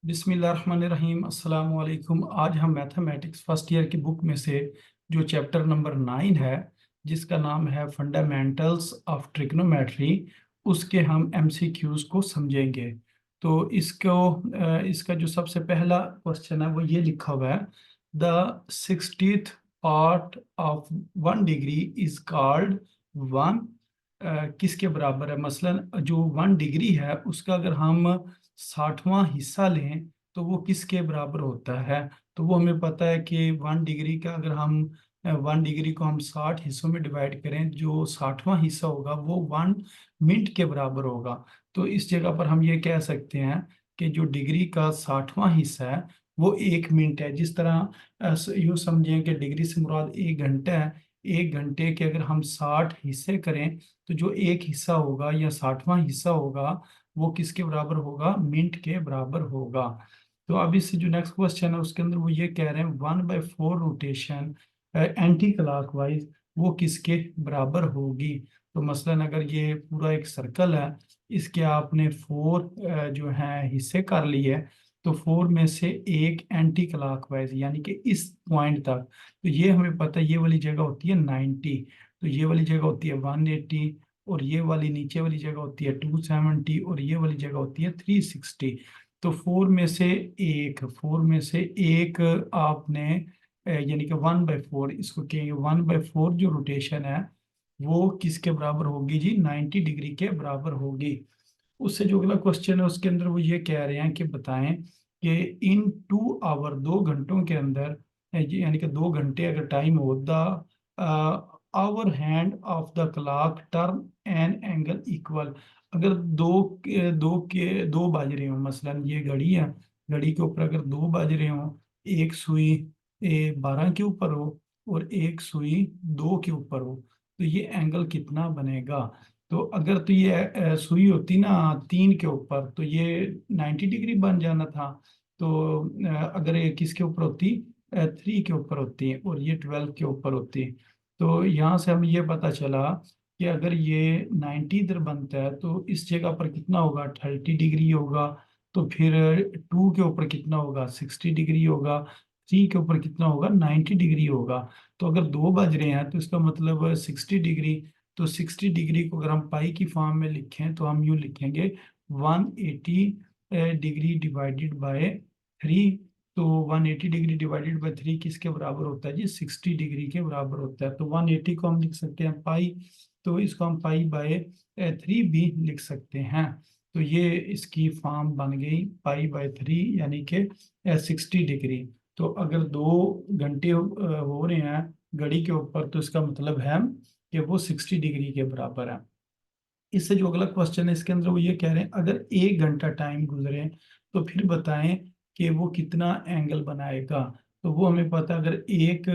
बिस्मिल्लाहिर्रहमानिर्रहीम अस्सलाम वालेकुम। आज हम मैथमेटिक्स फर्स्ट ईयर की बुक में से जो चैप्टर नंबर 9 है, जिसका नाम है फंडामेंटल्स ऑफ ट्रिग्नोमेट्री, उसके हम एमसीक्यूज को समझेंगे। तो इसका जो सबसे पहला क्वेश्चन है वो ये लिखा हुआ है, the 60th part of 1 degree is called one. किसके बराबर है? मसलन जो 1 डिग्री है उसका अगर हम 60वां हिस्सा लें तो वो किसके बराबर होता है? तो वो हमें पता है कि 1 डिग्री का अगर हम 1 डिग्री को हम 60 हिस्सों में डिवाइड करें, जो 60वां हिस्सा होगा वो 1 मिनट के बराबर होगा। तो इस जगह पर हम ये कह सकते हैं कि जो डिग्री का 60वां हिस्सा है वो 1 मिनट है। जिस तरह यूँ समझें कि डिग्री से मुराद 1 घंटा है। 1 घंटे के अगर हम 60 हिस्से करें तो जो एक हिस्सा होगा या 60वां हिस्सा होगा वो किसके बराबर होगा? मिनट के बराबर होगा। तो अब इससे जो नेक्स्ट क्वेश्चन है उसके अंदर वो ये कह रहे हैं 1/4 रोटेशन एंटी क्लॉकवाइज वो किसके बराबर होगी? तो मसलन अगर ये पूरा एक सर्कल है, इसके आपने 4 जो है हिस्से कर लिए, तो 4 में से एक एंटी क्लॉकवाइज यानी कि इस पॉइंट तक, तो ये हमें पता है ये वाली जगह होती है 90, तो ये वाली जगह होती है 180, और ये वाली नीचे वाली जगह होती है 270, और ये वाली जगह होती है 360। तो 4 में से एक आपने यानी कि 1/4, इसको कहेंगे 1/4 जो रोटेशन है वो किसके बराबर होगी जी? 90 डिग्री के बराबर होगी। उससे जो अगला क्वेश्चन है उसके अंदर वो ये कह रहे हैं कि बताएं कि इन 2 आवर 2 घंटों के अंदर यानी कि 2 घंटे अगर टाइम हो, the hour hand of the clock turn an angle equal. अगर दो बज रहे हो, मसलन ये घड़ी है, घड़ी के ऊपर अगर 2 बज रहे हो, एक सुई 12 के ऊपर हो और एक सुई 2 के ऊपर हो, तो ये एंगल कितना बनेगा? तो अगर तो ये सुई होती ना 3 के ऊपर तो ये 90 डिग्री बन जाना था। तो अगर ये किसके ऊपर होती? 3 के ऊपर होती है, और ये 12 के ऊपर होती है। तो यहाँ से हमें ये पता चला कि अगर ये 90 इधर बनता है तो इस जगह पर कितना होगा? 30 डिग्री होगा। तो फिर 2 के ऊपर कितना होगा? 60 डिग्री होगा। 3 के ऊपर कितना होगा? 90 डिग्री होगा। तो अगर 2 बज रहे हैं तो इसका मतलब 60 डिग्री। तो 60 डिग्री को अगर हम पाई की फॉर्म में लिखें तो हम यूं लिखेंगे 180 डिग्री डिवाइडेड बाय 3। तो 180 डिग्री डिवाइडेड बाय 3 किसके बराबर होता है जी? 60 डिग्री के बराबर होता है। तो 180 को हम लिख सकते हैं पाई, तो इसको हम पाई बाय 3 भी लिख सकते हैं। तो ये इसकी फॉर्म बन गई पाई/3 यानी कि 60 डिग्री। तो अगर 2 घंटे हो रहे हैं घड़ी के ऊपर तो इसका मतलब है कि वो 60 डिग्री के बराबर है। इससे जो अगला क्वेश्चन है इसके अंदर वो ये कह रहे हैं अगर 1 घंटा टाइम गुजरे तो फिर बताएं कि वो कितना एंगल बनाएगा। तो वो हमें पता है अगर 1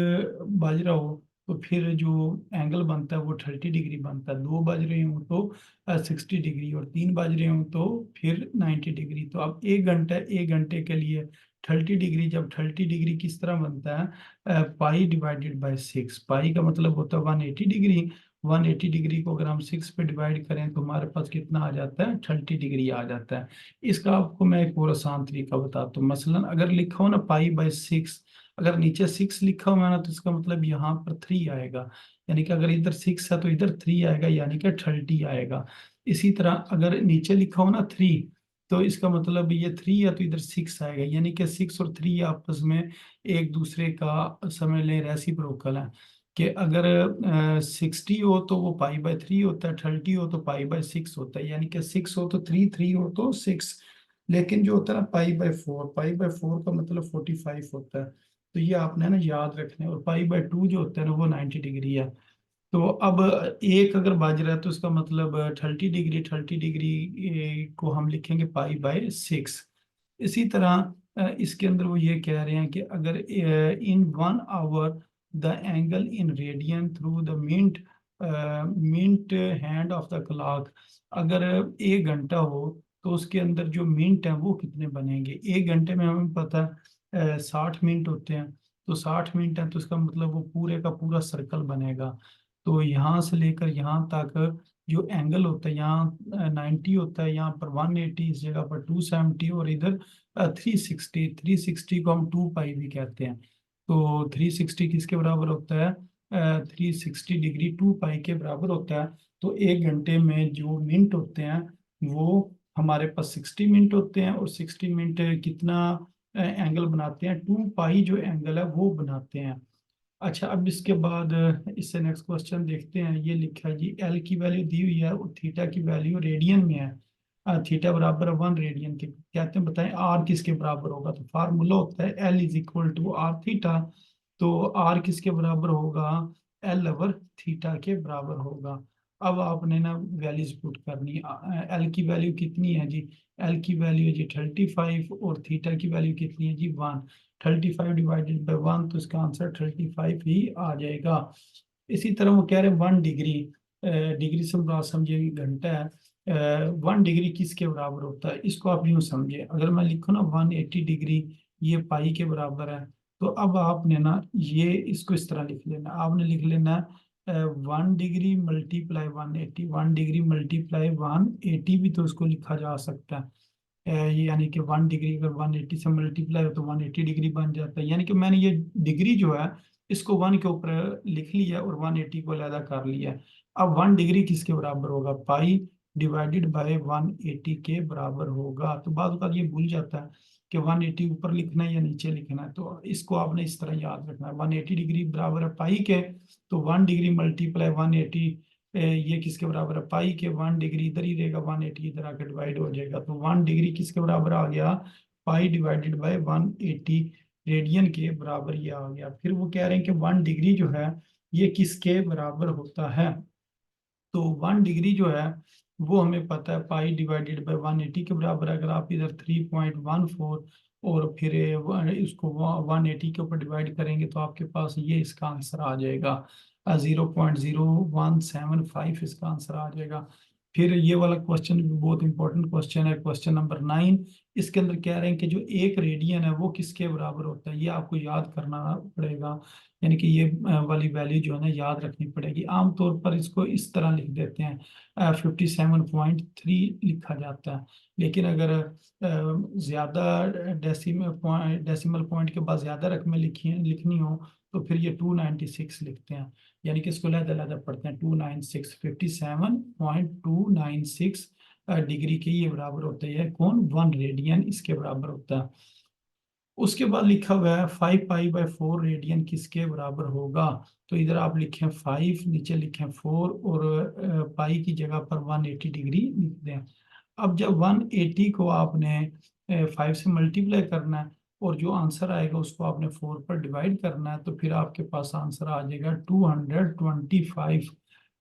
बज रहा हो तो फिर जो एंगल बनता है वो 30 डिग्री बनता है। 2 बज रहे हो तो 60 डिग्री, और 3 बज रहे हो तो फिर 90 डिग्री। तो अब 1 घंटा, 1 घंटे के लिए 30 डिग्री, जब 30 डिग्री किस तरह बनता है? पाई/6। पाई का मतलब होता है 180 डिग्री। 180 डिग्री को अगर हम 6 पे डिवाइड करें तो हमारे पास कितना आ जाता है? 30 डिग्री आ जाता है। इसका आपको मैं एक और आसान तरीका बताता हूँ। मसलन अगर लिखा हो ना पाई/6, अगर नीचे 6 लिखा हुआ है ना तो इसका मतलब यहाँ पर 3 आएगा। यानी कि अगर इधर 6 है तो इधर 3 आएगा, यानी कि 30 आएगा। इसी तरह अगर नीचे लिखा हो ना 3, तो इसका मतलब ये 3 है तो इधर 6 आएगा, यानी कि 6 और 3 आपस में एक दूसरे का समझ लें रेसिप्रोकल है। कि अगर 60 हो तो वो पाई/3 होता है, 30 हो तो पाई/6 होता है, यानी कि 6 हो तो 3, 3 हो तो 6। लेकिन जो होता है ना पाई/4, पाई/4 का मतलब 45 होता है। तो ये आपने ना याद रखना है। और पाई/2 जो होता है ना वो 90 डिग्री है। तो अब एक अगर बज रहा है तो इसका मतलब 30 डिग्री, 30 डिग्री को हम लिखेंगे पाई/6। इसी तरह इसके अंदर वो ये कह रहे हैं कि अगर in 1 hour the angle in radian through the minute hand of the clock. अगर 1 घंटा हो तो उसके अंदर जो मिनट हैं वो कितने बनेंगे? 1 घंटे में हमें पता है 60 मिनट होते हैं। तो 60 मिनट है तो इसका मतलब वो पूरे का पूरा सर्कल बनेगा। तो यहाँ से लेकर यहाँ तक जो एंगल होता है यहाँ 90 होता है, यहाँ पर 180, इस जगह पर 270, और इधर 360। 360 को हम 2 पाई भी कहते हैं। तो 360 किसके बराबर होता है? 360 डिग्री 2 पाई के बराबर होता है। तो 1 घंटे में जो मिनट होते हैं वो हमारे पास 60 मिनट होते हैं, और 60 मिनट कितना एंगल बनाते हैं? 2 पाई जो एंगल है वो बनाते हैं। अच्छा, अब इसके बाद इससे नेक्स्ट क्वेश्चन देखते हैं। ये लिखा है जी, एल की वैल्यू दी हुई है और थीटा की वैल्यू रेडियन में है। थीटा बराबर 1 रेडियन के, कहते हैं बताएं आर किसके बराबर होगा? तो फार्मूला होता है L is equal to R theta. तो आर किसके बराबर होगा? एल ओवर थीटा के बराबर होगा। अब आपने ना वैल्यूज पुट करनी है। एल की वैल्यू कितनी है जी? एल की वैल्यू है जी 35, और थीटा की वैल्यू कितनी है जी 1। 35 डिवाइडेड बाई 1, तो इसका आंसर 35 ही आ जाएगा। इसी तरह वो कह रहे हैं 1 डिग्री, डिग्री से बात समझिए घंटा है। 1 डिग्री किसके बराबर होता है? इसको आप यूं समझिए, अगर मैं लिखूँ ना 180 डिग्री, ये पाई के बराबर है। तो अब आपने ना ये इसको इस तरह लिख लेना, आपने लिख लेना 1 डिग्री मल्टीप्लाई 180, 1 डिग्री मल्टीप्लाई 180 भी तो इसको लिखा जा सकता है। ये यानी कि 1 डिग्री अगर 180 से मल्टीप्लाई हो तो 180 डिग्री बन जाता है। यानी कि मैंने ये डिग्री जो है इसको 1 के ऊपर लिख लिया और 180 को अलग कर लिया। अब 1 डिग्री किसके बराबर होगा? पाई डिवाइडेड बाय 180 के बराबर होगा। तो बाद बात ये भूल जाता है कि 180 ऊपर लिखना है या नीचे लिखना है, तो इसको आपने इस तरह याद रखना है। 180 डिग्री बराबर है पाई के, तो 1 डिग्री मल्टीप्लाई 180, ये किसके बराबर है? पाई के। 1 डिग्री इधर ही रहेगा, 180 इधर आके डिवाइड हो जाएगा, तो 1 डिग्री किसके बराबर आ गया? पाई डिवाइडेड बाय 180 रेडियन के बराबर ये आ गया। फिर वो कह रहे हैं कि 1 डिग्री जो है ये किसके बराबर होता है? तो 1 डिग्री जो है वो हमें पता है पाई डिवाइडेड बाय 180 के बराबर है। अगर आप इधर 3.14 और फिर इसको 180 के ऊपर डिवाइड करेंगे तो आपके पास ये इसका आंसर आ जाएगा। 0.0175 इसका आंसर आ जाएगा। फिर ये वाला क्वेश्चन भी बहुत इंपॉर्टेंट क्वेश्चन है, क्वेश्चन नंबर 9। इसके अंदर कह रहे हैं कि जो 1 रेडियन है वो किसके बराबर होता है? ये आपको याद करना पड़ेगा, यानी कि ये वाली वैल्यू जो है ना याद रखनी पड़ेगी। आमतौर पर इसको इस तरह लिख देते हैं, 57.3 लिखा जाता है। लेकिन अगर ज्यादा डेसिमल पॉइंट के बाद ज्यादा रकमें लिखनी हो तो फिर ये 296 लिखते हैं, यानी कि इसको लहदा लहदा पढ़ते हैं। 296, 57.296 डिग्री के ये बराबर होता है कौन? 1 रेडियन इसके बराबर होता है। उसके बाद लिखा हुआ है 5 पाई बाय 4 रेडियन किसके बराबर होगा? तो इधर आप लिखें 5, नीचे लिखें 4, और पाई की जगह पर 180 डिग्री लिख दें। अब जब 180 को आपने 5 से मल्टीप्लाई करना है और जो आंसर आएगा उसको आपने 4 पर डिवाइड करना है, तो फिर आपके पास आंसर आ जाएगा 225।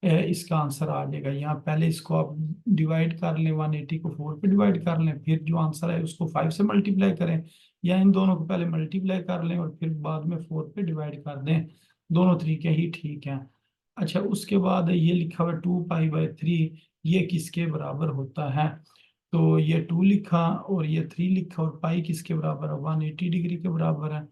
इसका आंसर आ जाएगा। यहाँ पहले इसको आप डिवाइड कर लें, 180 को 4 पे डिवाइड कर लें, फिर जो आंसर है उसको 5 से मल्टीप्लाई करें, या इन दोनों को पहले मल्टीप्लाई कर लें और फिर बाद में 4 पे डिवाइड कर दें। दोनों तरीके ही ठीक हैं। अच्छा, उसके बाद ये लिखा हुआ 2 पाई बाय 3, ये किसके बराबर होता है? तो ये 2 लिखा और ये 3 लिखा, और पाई किसके बराबर है? 180 डिग्री के बराबर है।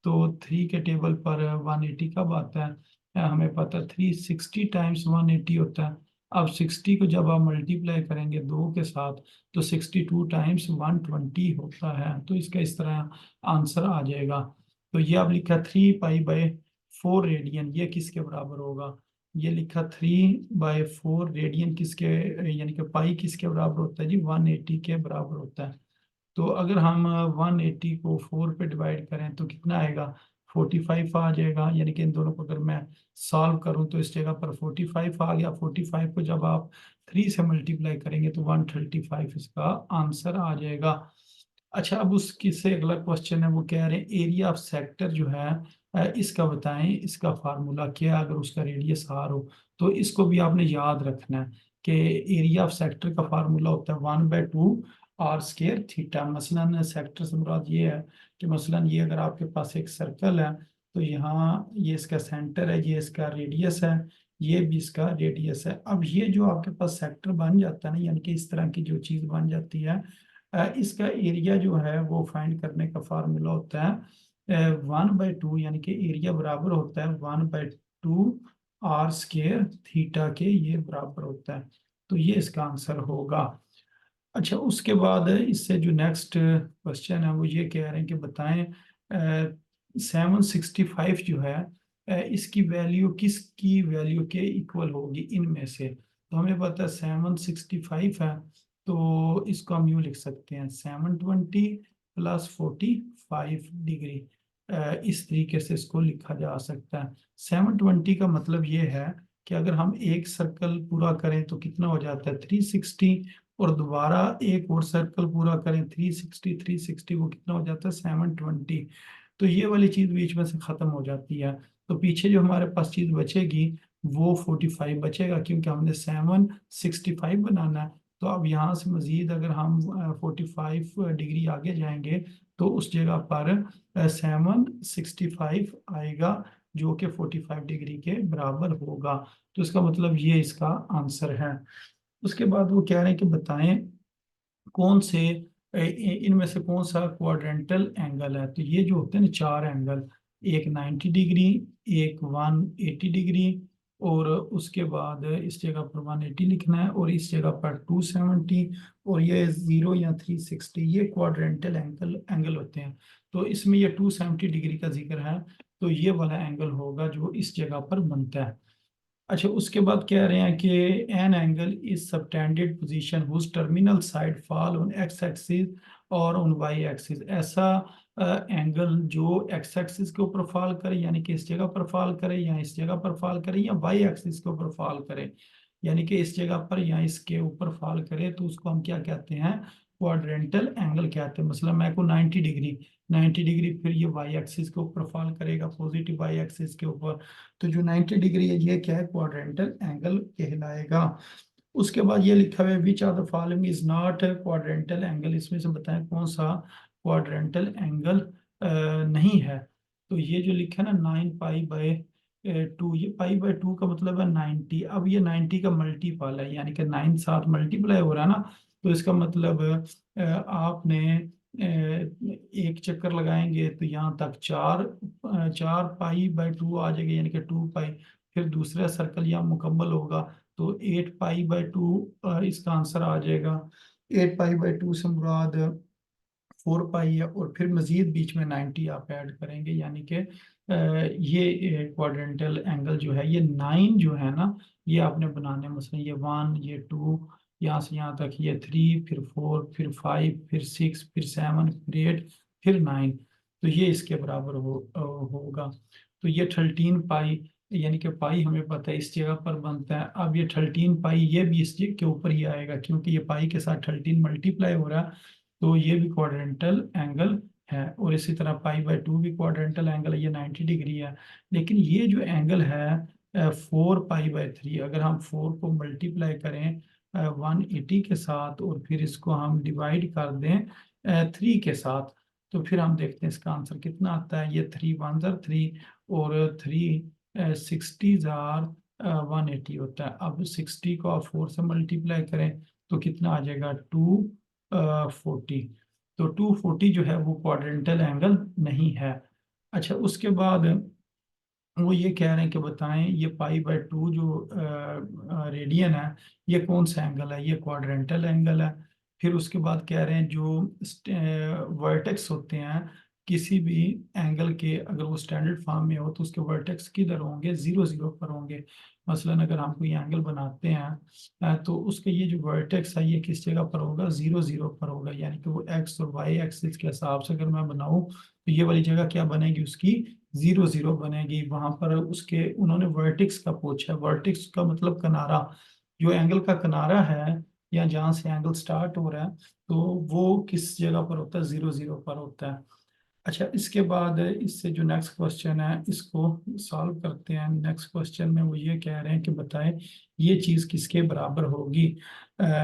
तो 3 के टेबल पर 180 कब आता है? हमें पता है 360 टाइम्स 180 होता है। अब 60 को जब आप मल्टीप्लाई करेंगे 2 के साथ तो 62 टाइम्स 120 होता है। तो इसका इस तरह आंसर आ जाएगा। तो ये आप लिखा 3 पाई बाय 4 रेडियन, ये किसके बराबर होगा? ये लिखा 3/4 रेडियन किसके, यानी कि पाई किसके बराबर होता है जी? 180 के बराबर होता है। तो अगर हम 180 को 4 पे डिवाइड करें तो कितना आएगा? 45 आ जाएगा। यानी कि इन दोनों को अगर मैं सॉल्व करूं तो इस जगह पर 45 आ गया। 45 को जब आप 3 से मल्टीप्लाई करेंगे तो 135 इसका आंसर आ जाएगा। अच्छा, अब उसकी से अगला क्वेश्चन है, वो कह रहे हैं एरिया ऑफ सेक्टर जो है इसका बताएं, इसका फार्मूला क्या है अगर उसका रेडियस आर हो? तो इसको भी आपने याद रखना है कि एरिया ऑफ सेक्टर का फार्मूला होता है 1/2 r² थीटा। मसलन सेक्टर से मुराद ये है कि मसलन ये अगर आपके पास एक सर्कल है तो यहाँ ये इसका सेंटर है, ये इसका रेडियस है, ये भी इसका रेडियस है। अब ये जो आपके पास सेक्टर बन जाता है ना, यानी कि इस तरह की जो चीज बन जाती है, इसका एरिया जो है वो फाइंड करने का फार्मूला होता है 1/2, यानी कि एरिया बराबर होता है 1/2 आर स्क्वायर थीटा के ये बराबर होता है। तो ये इसका आंसर होगा। अच्छा, उसके बाद इससे जो नेक्स्ट क्वेश्चन है वो ये कह रहे हैं कि बताएं 765 जो है इसकी वैल्यू किसकी वैल्यू के इक्वल होगी इनमें से। तो हमें पता है 765 है, तो इसको हम यूँ लिख सकते हैं 720 प्लस 45 डिग्री। इस तरीके से इसको लिखा जा सकता है। 720 का मतलब ये है कि अगर हम एक सर्कल पूरा करें तो कितना हो जाता है 360, और दोबारा एक और सर्कल पूरा करें 360 वो कितना हो जाता है 720। तो ये वाली चीज बीच में से खत्म हो जाती है। तो पीछे जो हमारे पास चीज बचेगी वो 45 बचेगा, क्योंकि हमने 765 बनाना है। तो अब यहाँ से मजीद अगर हम 45 डिग्री आगे जाएंगे तो उस जगह पर 765 आएगा, जो कि 45 डिग्री के बराबर होगा। तो इसका मतलब ये इसका आंसर है। उसके बाद वो कह रहे हैं कि बताएं कौन से इनमें से कौन सा क्वाड्रेंटल एंगल है। तो ये जो होते हैं ना चार एंगल, एक 90 डिग्री, एक 180 डिग्री, और उसके बाद इस जगह पर 180 लिखना है, और इस जगह पर 270, और ये 0 या 360, ये क्वाड्रेंटल एंगल एंगल होते हैं। तो इसमें ये 270 डिग्री का जिक्र है, तो ये वाला एंगल होगा जो इस जगह पर बनता है। अच्छा, उसके बाद कह रहे हैं कि an angle is subtended position whose terminal side fall on X axis और ऑन वाई एक्सिस। ऐसा एंगल जो एक्स एक्सिस के ऊपर फॉल करे, यानी कि इस जगह पर फॉल करे, या इस जगह पर फॉल करे, या वाई एक्सिस के ऊपर फॉल करे, यानी कि इस जगह पर या इसके ऊपर फॉल करे, तो उसको हम क्या कहते हैं क्वाड्रेंटल एंगल कहते हैं। मतलब मैं को 90 डिग्री, 90 डिग्री फिर ये वाई एक्सिस के ऊपर फॉल करेगा, पॉजिटिव वाई एक्सिस के ऊपर। तो जो 90 डिग्री है ये क्या है क्वाड्रेंटल एंगल कहलाएगा। उसके बाद ये लिखा हुआ है which are the following is not quadrantal angle. इसमें से बताएं कौन सा क्वाड्रेंटल एंगल नहीं है। तो ये जो लिखा है ना 9 पाई बाय 2, ये पाई बाय 2 का मतलब है 90। अब ये 90 का मल्टीपल है, यानी कि 9 साथ मल्टीप्लाई हो रहा है ना। तो इसका मतलब आपने एक चक्कर लगाएंगे तो यहाँ तक 4 पाई बाय 2 आ जाएगा, यानी कि 2 पाई। फिर दूसरा सर्कल यहाँ मुकम्मल होगा तो 8 पाई बाय 2 इसका आंसर आ जाएगा। 8 पाई बाय 2 से मुराद 4 पाई है, और फिर मजीद बीच में 90 आप ऐड करेंगे, यानी कि ये क्वाड्रेंटल एंगल जो है ये 9 जो है ना ये आपने बनाने, मसलन ये 1, ये 2, यहाँ से यहाँ तक ये 3, फिर 4, फिर 5, फिर 6, फिर 7, फिर 8, फिर 9। तो ये इसके बराबर होगा। तो ये 13 पाई, यानी कि पाई हमें पता है इस जगह पर बनता है। अब ये 13 पाई ये भी इस के ऊपर ही आएगा, क्योंकि ये पाई के साथ 13 मल्टीप्लाई हो रहा है। तो ये भी क्वाड्रेंटल एंगल है। और इसी तरह पाई बाय 2 भी क्वाड्रेंटल एंगल है, ये 90 डिग्री है। लेकिन ये जो एंगल है 4 पाई बाय 3, अगर हम 4 को मल्टीप्लाई करें 180 के साथ, और फिर इसको हम डिवाइड कर दें 3 के साथ, तो फिर हम देखते हैं इसका आंसर कितना आता है। ये 3 1 3, और 3 60 जार 180 होता है। अब 60 को आप 4 से मल्टीप्लाई करें तो कितना आ जाएगा 240। तो 240 जो है वो क्वाड्रेंटल एंगल नहीं है। अच्छा, उसके बाद वो ये कह रहे हैं कि बताएं ये पाई बाय 2 जो रेडियन है ये कौन सा एंगल है। ये क्वाड्रेंटल एंगल है। फिर उसके बाद कह रहे हैं जो वर्टेक्स होते हैं किसी भी एंगल के, अगर वो स्टैंडर्ड फॉर्म में हो तो उसके वर्टेक्स किधर होंगे 0 0 पर होंगे। मसलन अगर हम कोई एंगल बनाते हैं तो उसका ये जो वर्टेक्स है ये किस जगह पर होगा 0 0 पर होगा, यानी कि वो एक्स और वाई एक्सिस के हिसाब से अगर मैं बनाऊं तो ये वाली जगह क्या बनेगी उसकी 0 0 बनेगी। वहां पर उसके उन्होंने वर्टेक्स का पूछा है। वर्टेक्स का मतलब किनारा, जो एंगल का किनारा है या जहाँ से एंगल स्टार्ट हो रहा है, तो वो किस जगह पर होता है 0 0 पर होता है। अच्छा, इसके बाद इससे जो नेक्स्ट क्वेश्चन है इसको सॉल्व करते हैं। नेक्स्ट क्वेश्चन में वो ये कह रहे हैं कि बताएं ये चीज किसके बराबर होगी।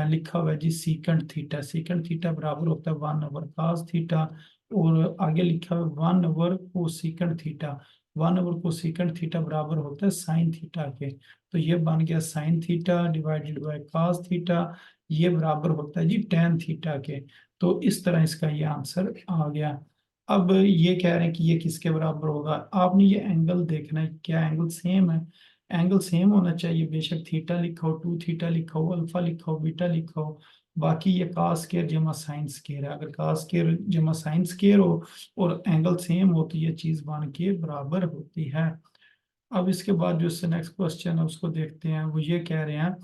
लिखा हुआ है जी सीकंड थीटा। सीकंड थीटा बराबर होता है 1/cos थीटा, और आगे लिखा हुआ है 1/cosecant थीटा। 1/cosecant थीटा बराबर होता है साइन थीटा के। तो ये बन गया sine theta divided by cos theta, ये बराबर होता है जी tan थीटा के। तो इस तरह इसका ये आंसर आ गया। अब ये कह रहे हैं कि ये किसके बराबर होगा। आपने ये एंगल देखना है क्या एंगल सेम है। एंगल सेम होना चाहिए, बेशक थीटा लिखा हो, 2 थीटा लिखा हो, अल्फा लिखा हो, बीटा लिखा हो। बाकी ये कास स्केयर जमा साइन स्केयर है, अगर कास स्केयर जमा साइन स्केयर हो और एंगल सेम हो तो ये चीज बन के बराबर होती है। अब इसके बाद जो इससे नेक्स्ट क्वेश्चन है उसको देखते हैं। वो ये कह रहे हैं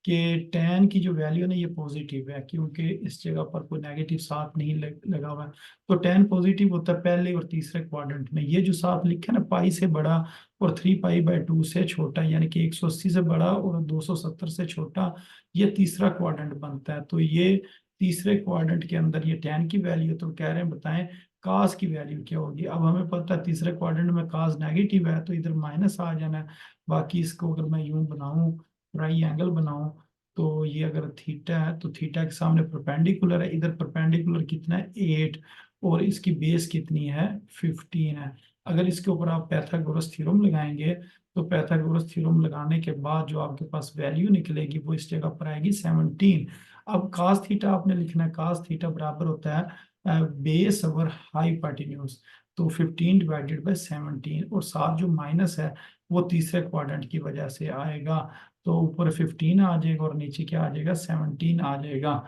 कि tan की जो वैल्यू है ना ये पॉजिटिव है, क्योंकि इस जगह पर कोई नेगेटिव साथ नहीं लगा हुआ है। तो tan पॉजिटिव होता है पहले और तीसरे क्वाड्रेंट में। ये जो साथ लिखा है ना, पाई से बड़ा और 3 पाई/2 से छोटा, यानी कि 180 से बड़ा और 270 से छोटा, ये तीसरा क्वाड्रेंट बनता है। तो ये तीसरे क्वाड्रेंट के अंदर ये tan की वैल्यू, तो कह रहे हैं बताएं कास की वैल्यू क्या होगी। अब हमें पता है तीसरे क्वाड्रेंट में कास नेगेटिव है, तो इधर माइनस आ जाना है। बाकी इसको अगर मैं यूं बनाऊं, ट्राई बनाऊं, तो ये अगर थीटा है तो थीटा के सामने परपेंडिकुलर है, इधर परपेंडिकुलर कितना है 8, और इसकी बेस कितनी है 15 है। अगर इसके ऊपर आप पैथागोरस थ्योरम लगाएंगे तो पैथागोरस थ्योरम लगाने के बाद जो आपके पास वैल्यू निकलेगी वो इस जगह पर आएगी 17। अब कास थीटा आपने लिखना है, कास थीटा बराबर होता है बेस ओवर हाइपोटेन्यूज, तो 15/17, और साथ जो माइनस है वो तीसरे क्वाड्रेंट की वजह से आएगा। तो ऊपर 15 आ जाएगा और नीचे क्या आ जाएगा 17 आ जाएगा।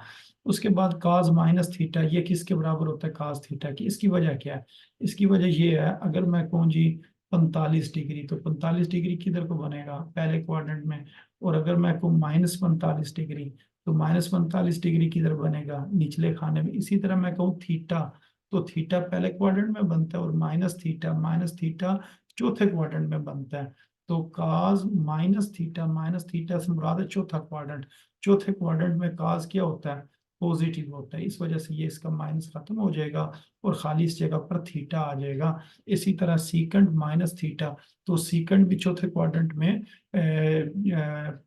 उसके बाद काज माइनस थीटा, ये किसके बराबर होता है काज थीटा की। इसकी वजह क्या है, इसकी वजह ये है अगर मैं कहूँ जी 45 डिग्री, तो 45 डिग्री किधर को बनेगा पहले क्वाड्रेंट में। और अगर मैं कहूँ -45 डिग्री, तो -45 डिग्री किधर बनेगा निचले खाने में। इसी तरह मैं कहूँ थीटा, तो थीटा पहले क्वाड्रेंट में बनता है और माइनस थीटा चौथे क्वाड्रेंट में बनता है। तो काज माइनस थीटा से मुराद है चौथा क्वाड्रेंट। चौथे क्वाड्रेंट में काज क्या होता है पॉजिटिव होता है, इस वजह से ये इसका माइनस खत्म हो जाएगा और खाली इस जगह पर थीटा आ जाएगा। इसी तरह सीकंड माइनस थीटा, तो सीकंड भी चौथे क्वाड्रेंट में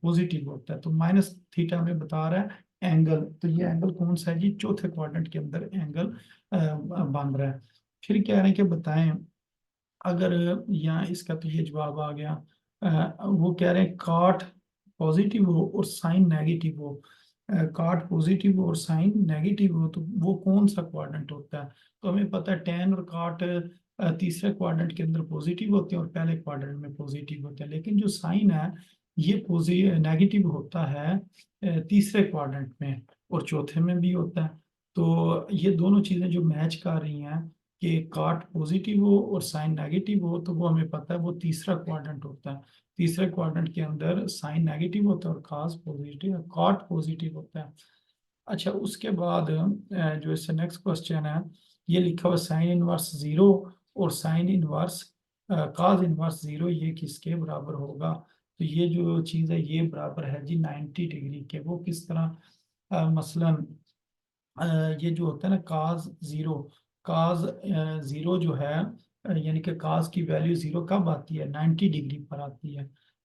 पॉजिटिव होता है। तो माइनस थीटा में बता रहा है एंगल, तो ये एंगल कौन सा है जी चौथे क्वाड्रेंट के अंदर एंगल बन रहा है। फिर कह रहे हैं कि बताएं अगर यहाँ इसका तो ये जवाब आ गया। वो कह रहे हैं काट पॉजिटिव हो और साइन नेगेटिव हो, काट पॉजिटिव हो और साइन नेगेटिव हो तो वो कौन सा क्वाड्रेंट होता है। तो हमें पता है टेन और काट तीसरे क्वाड्रेंट के अंदर पॉजिटिव होते हैं और पहले क्वाड्रेंट में पॉजिटिव होते हैं, लेकिन जो साइन है ये नेगेटिव होता है तीसरे क्वाड्रेंट में और चौथे में भी होता है। तो ये दोनों चीजें जो मैच कर रही हैं कि काट पॉजिटिव हो और साइन नेगेटिव हो, तो वो हमें पता है वो तीसरा क्वाड्रेंट होता है। तीसरे क्वाड्रेंट के अंदर साइन नेगेटिव होता है और काट पॉजिटिव होता है। अच्छा, उसके बाद जो इससे नेक्स्ट क्वेश्चन है, ये लिखा हुआ साइन इनवर्स 0 और साइन इनवर्स काज इनवर्स 0 ये किसके बराबर होगा। तो ये जो चीज़ है ये बराबर है जी 90 डिग्री के। वो किस तरह, मसलन ये जो होता है ना काज जीरो जो है, यानी कि काज की वैल्यू जीरो कब आती है 90 डिग्री पर आती है।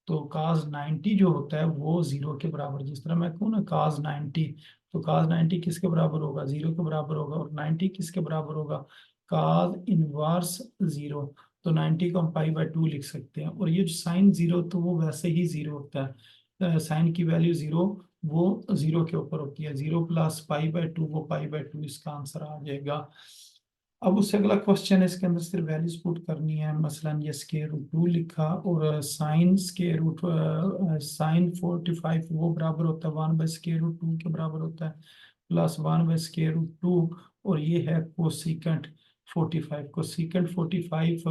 तो काज 90 जो होता है वो जीरो के बराबर, जिस तरह मैं कहूँ ना काज 90, तो काज 90 किसके बराबर होगा जीरो के बराबर होगा। और 90 किसके बराबर होगा काज इनवर्स जीरो। तो 90 को हम पाई/2 लिख सकते हैं। और ये जो साइन जीरो, तो वो वैसे ही जीरो होता है, साइन की वैल्यू जीरो वो जीरो के ऊपर होती है। 0 + पाई/2 वो पाई/2, इसका आंसर आ जाएगा। अब उससे अगला क्वेश्चन है, इसके अंदर सिर्फ वैल्यूज पुट करनी है। मसलन ये स्क्वायर रूट 2 लिखा और साइन स्क्वायर रूट साइन 45 वो बराबर होता है 1/√2 के बराबर होता है, प्लस 1/√2। और ये है कोसिकेंट 45, कोसिकेंट 45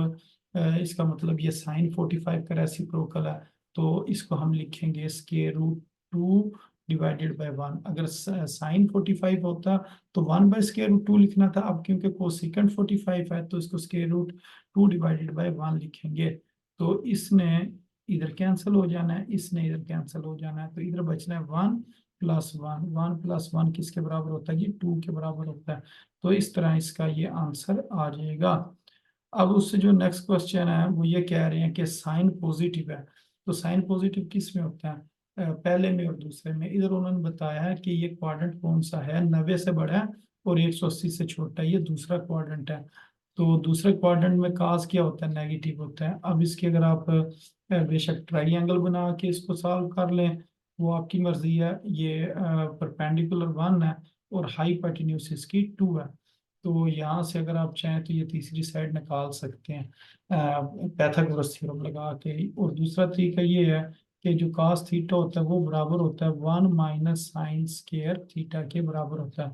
इसका मतलब ये साइन 45 का रेसिप्रोकल है। तो इसको हम लिखेंगे √2 डिवाइडेड बाय 1। अगर साइन 45 होता तो 1/√2 लिखना था, अब क्योंकि कोसिकेंट 45 है तो इसको √2 डिवाइडेड बाय 1 लिखेंगे। तो इसने इधर कैंसिल हो जाना है, इसने इधर कैंसिल हो जाना है, तो इधर बचना है 1+1। 1+1 किसके बराबर होता है ये 2 के बराबर होता है। तो इस तरह इसका ये आंसर आ जाएगा। अब उससे जो नेक्स्ट क्वेश्चन है वो ये कह रहे हैं कि साइन पॉजिटिव है, तो साइन पॉजिटिव किस में होता है पहले में और दूसरे में। इधर उन्होंने बताया है कि ये क्वाड्रेंट कौन सा है 90 से बड़ा है और 180 से छोटा है, ये दूसरा क्वाड्रेंट है। तो दूसरे क्वाड्रेंट में काज क्या होता है नेगेटिव होता है। अब इसके अगर आप बेशक ट्राइंगल बना के इसको सॉल्व कर लें, वो आपकी मर्जी है। ये परपेंडिकुलर 1 है और हाइपोटेन्यूज इसकी 2 है। तो यहाँ से अगर आप चाहें तो ये तीसरी साइड निकाल सकते हैं पाइथागोरस थ्योरम लगा के। और दूसरा तरीका ये है कि जो कास थीटा होता है वो बराबर होता है 1 - sin² थीटा के बराबर होता है।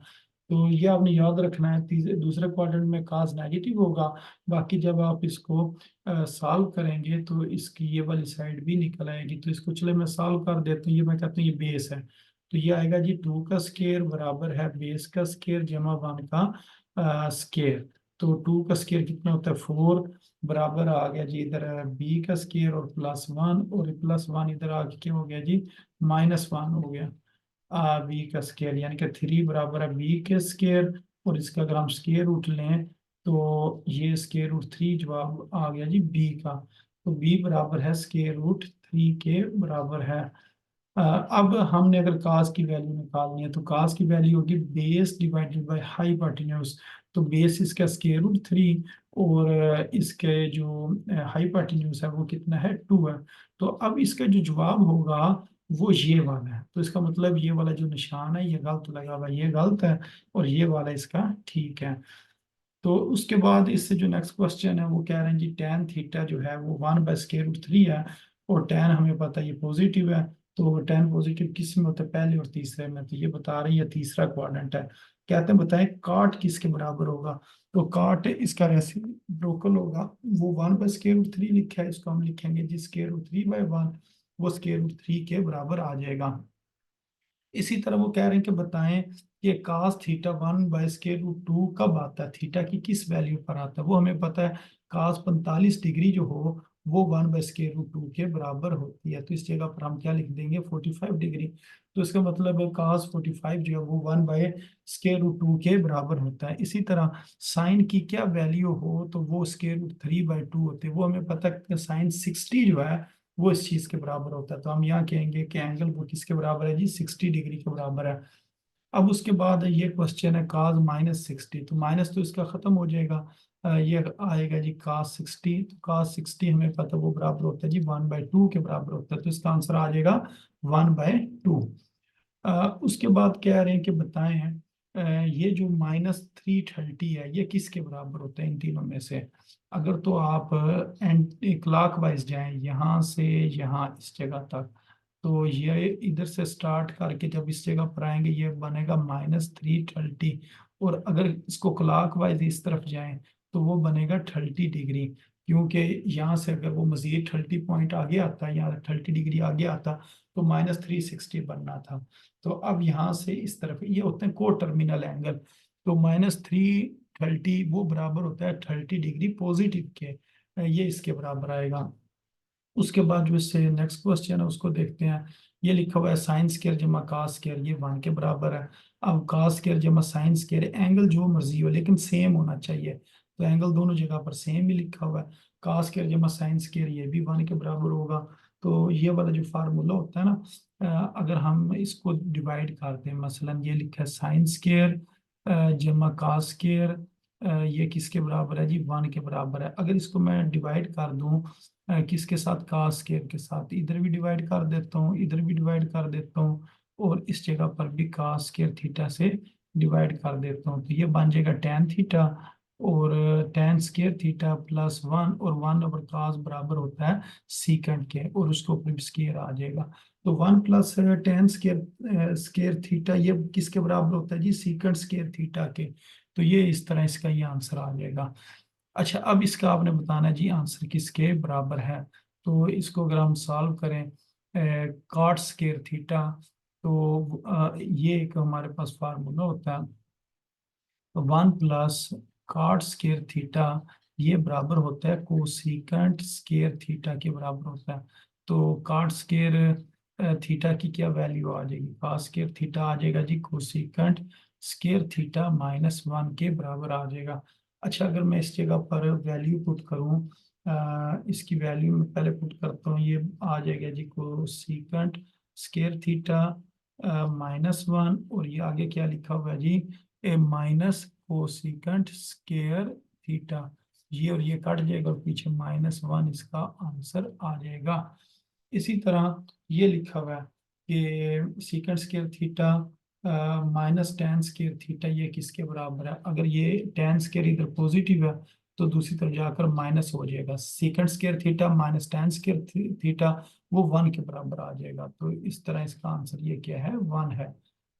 तो ये आपने याद रखना है। दूसरे क्वाड्रेंट में कास नेगेटिव होगा। बाकी जब आप इसको सॉल्व करेंगे तो इसकी ये वाली साइड भी निकल आएगी। तो इसको चले मैं सॉल्व कर देता हूँ। ये मैं कहता हूँ ये बेस है। तो ये आएगा जी 2 का स्क्वायर बराबर है बेस का स्क्वायर जमा 1 का स्क्वायर। तो 2 का स्क्वायर कितना होता है 4 बराबर आ गया जी इधर बी का स्क्वायर और +1 और +1 इधर आके क्या हो गया जी -1 हो गया बी का स्क्वायर। यानी कि 3 बराबर है बी के स्क्वायर। और इसका अगर हम स्क्वायर रूट लें तो ये स्क्वायर रूट 3 जवाब आ गया जी बी का। तो बी बराबर है स्क्वायर रूट 3 के बराबर है। अब हमने अगर कास की वैल्यू निकालनी है तो कास की वैल्यू होगी बेस डिवाइडेड बाय हाइपोटेन्यूज। तो बेस इसका स्क्वायर रूट 3 और इसके जो हाइपोटेन्यूज है वो कितना है 2 है। तो अब इसका जो जवाब होगा वो ये वाला है। तो इसका मतलब ये वाला जो निशान है ये गलत लगा हुआ है, ये गलत है और ये वाला इसका ठीक है। तो उसके बाद इससे जो नेक्स्ट क्वेश्चन है वो कह रहे हैं जी tan थीटा जो है वो 1/√3 है। और tan हमें पता है ये पॉजिटिव है। तो tan पॉजिटिव किस में होता है पहले और तीसरे में। तो ये बता रही है तीसरा क्वाड्रेंट है। कहते हैं बताएं काट किसके बराबर होगा। तो काट इसका रेसिप्रोकल होगा। वो 1/√3 लिखा है इसको हम लिखेंगे जी √3/1। वो √3 के बराबर आ जाएगा। इसी तरह वो कह रहे हैं कि बताएं कि कास थीटा 1/√2 कब आता है थीटा की किस वैल्यू पर आता है। वो हमें पता है कास 45 डिग्री जो हो वो 1/√2 के बराबर होती है। तो इस जगह पर हम क्या लिख देंगे 45 डिग्री। तो इसका मतलब है कास 45 जो है वो 1/√2 के बराबर होता है। इसी तरह साइन की क्या वैल्यू हो तो वो √3/2 होते हैं। वो हमें पता है साइन 60 जो है वो इस चीज के बराबर होता है। तो हम यहाँ कहेंगे कि एंगल वो किसके बराबर है जी 60 डिग्री के बराबर है। अब उसके बाद ये क्वेश्चन है काज -60। तो माइनस तो इसका खत्म हो जाएगा। ये आएगा जी काज 60। तो काज 60 हमें पता है वो बराबर होता है जी 1/2 के बराबर होता है। तो इसका आंसर आ जाएगा 1/2। उसके बाद कह रहे हैं कि बताएं ये जो -330 है ये किसके बराबर होता है इन तीनों में से। अगर तो आप एंटी क्लॉकवाइज जाएं यहाँ से यहाँ इस जगह तक। तो ये इधर से स्टार्ट करके जब इस जगह पर आएंगे ये बनेगा -330। और अगर इसको क्लॉकवाइज इस तरफ जाएं तो वो बनेगा 30 डिग्री। क्योंकि यहाँ से अगर वो मजीद 30 पॉइंट आगे आता है यहाँ 30 डिग्री आगे आता तो -360 बनना था। तो अब यहाँ से इस तरफ ये होते हैं को टर्मिनल एंगल। तो -330 वो बराबर होता है 30 डिग्री पॉजिटिव के। ये इसके बराबर आएगा। उसके बाद जो इससे नेक्स्ट क्वेश्चन है उसको देखते हैं। ये लिखा हुआ है साइन स्क्वायर जमा कास स्क्वायर ये 1 के बराबर है। अब कास स्क्वायर जमा साइन स्क्वायर एंगल जो मर्जी हो लेकिन सेम होना चाहिए। तो एंगल दोनों जगह पर सेम ही लिखा हुआ है। कास स्क्वायर जमा साइन स्क्वायर ये भी 1 के बराबर होगा। तो ये वाला जो फार्मूला होता है ना अगर हम इसको डिवाइड करते हैं मसलन ये लिखा है साइन स्क्वायर जमा कास स्क्वायर ये किसके बराबर है जी 1 के बराबर है। अगर इसको मैं डिवाइड कर दूं किसके साथ कास स्क्वायर के साथ इधर भी डिवाइड कर देता हूँ इधर भी डिवाइड कर देता हूँ और इस जगह पर भी कास स्क्वायर थीटा से डिवाइड कर देता हूँ। तो ये बन जाएगा tan थीटा और tan स्क्वायर थीटा +1 और 1/cos बराबर होता है सीकेंड के और उसके ऊपर भी स्क्वायर आ जाएगा। तो 1 + tan स्क्वायर थीटा ये किसके बराबर होता है जी सीकेंड स्क्वायर थीटा के। तो ये इस तरह इसका ये आंसर आ जाएगा। अच्छा अब इसका आपने बताना है जी आंसर किसके बराबर है। तो इसको अगर हम सॉल्व करें कॉट स्क्वायर थीटा तो ये एक हमारे पास फार्मूला होता है 1 + कॉट स्क्वायर थीटा ये बराबर होता है कोसिकेंट स्क्वायर थीटा के बराबर होता है। तो कॉट स्क्वायर थीटा की क्या वैल्यू आ जाएगी कॉट स्क्वायर थीटा आ जाएगा जी कोसिकेंट स्क्वायर थीटा -1 के बराबर आ जाएगा। अच्छा अगर मैं इस जगह पर वैल्यू पुट करूं इसकी वैल्यू मैं पहले पुट करता हूँ ये आ जाएगा जी कोसिकेंट स्क्वायर थीटा -1 और ये आगे क्या लिखा हुआ है जी ए माइनस कोसिकेंट स्क्वायर थीटा। ये और ये कट जाएगा और पीछे -1 इसका आंसर आ जाएगा। इसी तरह ये लिखा हुआ है कि secant square theta minus tan square theta ये किसके बराबर है? अगर ये टेन स्केयर इधर पॉजिटिव है तो दूसरी तरफ जाकर माइनस हो जाएगा। Second square theta minus tan square theta वो वन के बराबर आ जाएगा। तो इस तरह इसका आंसर ये क्या है? वन है।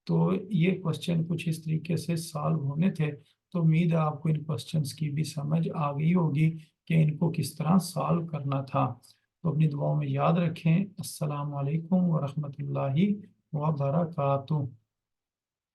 तो ये क्वेश्चन कुछ इस तरीके से सॉल्व होने थे। तो उम्मीद है आपको इन क्वेश्चंस की भी समझ आ गई होगी कि इनको किस तरह सॉल्व करना था। तो अपनी दुआओं में याद रखें। अस्सलाम वालेकुम व रहमतुल्लाहि व बरकातुहू।